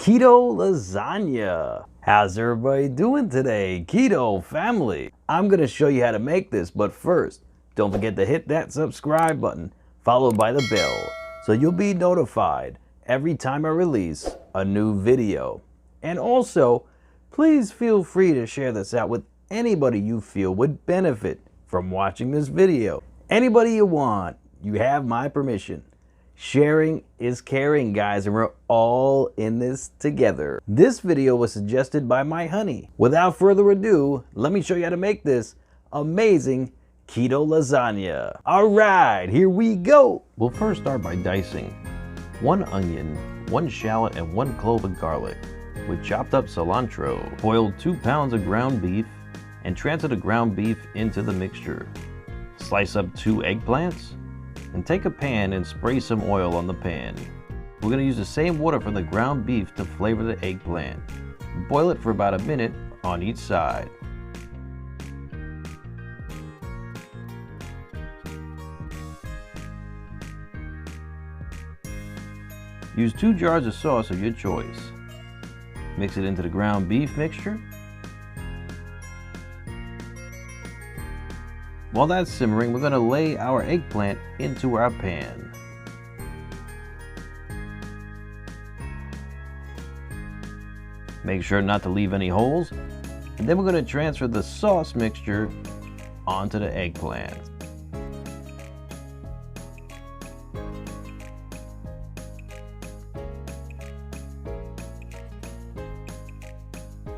Keto lasagna. How's everybody doing today, Keto family? I'm gonna show you how to make this, but first, don't forget to hit that subscribe button, followed by the bell, so you'll be notified every time I release a new video. And also, please feel free to share this out with anybody you feel would benefit from watching this video. Anybody you want, you have my permission. Sharing is caring, guys, and we're all in this together. This video was suggested by my honey. Without further ado, let me show you how to make this amazing keto lasagna. All right, here we go. We'll first start by dicing 1 onion, 1 shallot, and 1 clove of garlic with chopped up cilantro. Boil 2 pounds of ground beef and transfer the ground beef into the mixture. Slice up 2 eggplants and take a pan and spray some oil on the pan. We're going to use the same water from the ground beef to flavor the eggplant. Boil it for about a minute on each side. Use 2 jars of sauce of your choice. Mix it into the ground beef mixture. While that's simmering, we're going to lay our eggplant into our pan. Make sure not to leave any holes, and then we're going to transfer the sauce mixture onto the eggplant.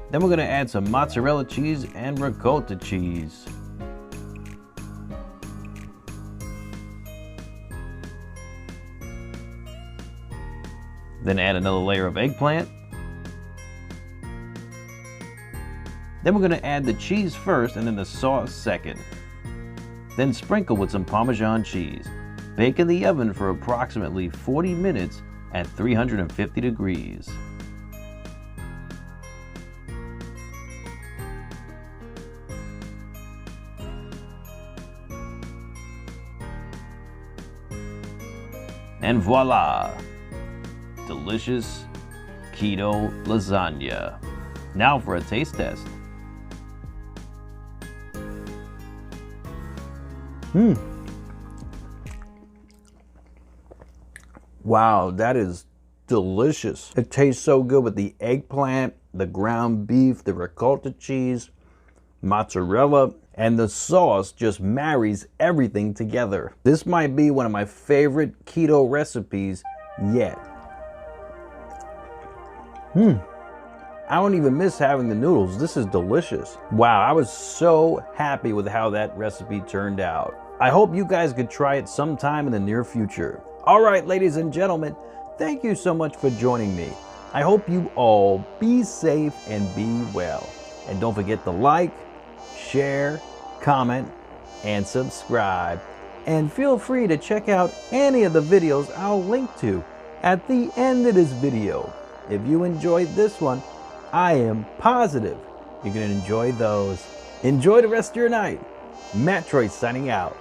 Then we're going to add some mozzarella cheese and ricotta cheese. Then add another layer of eggplant. Then we're going to add the cheese first and then the sauce second. Then sprinkle with some Parmesan cheese. Bake in the oven for approximately 40 minutes at 350 degrees. And voila! Delicious keto lasagna. Now for a taste test. Wow, that is delicious. It tastes so good with the eggplant, the ground beef, the ricotta cheese, mozzarella, and the sauce just marries everything together. This might be one of my favorite keto recipes yet. I don't even miss having the noodles. This is delicious. Wow, I was so happy with how that recipe turned out. I hope you guys could try it sometime in the near future. All right, ladies and gentlemen, thank you so much for joining me. I hope you all be safe and be well. And don't forget to like, share, comment, and subscribe. And feel free to check out any of the videos I'll link to at the end of this video. If you enjoyed this one, I am positive you're going to enjoy those. Enjoy the rest of your night. Matt Troy signing out.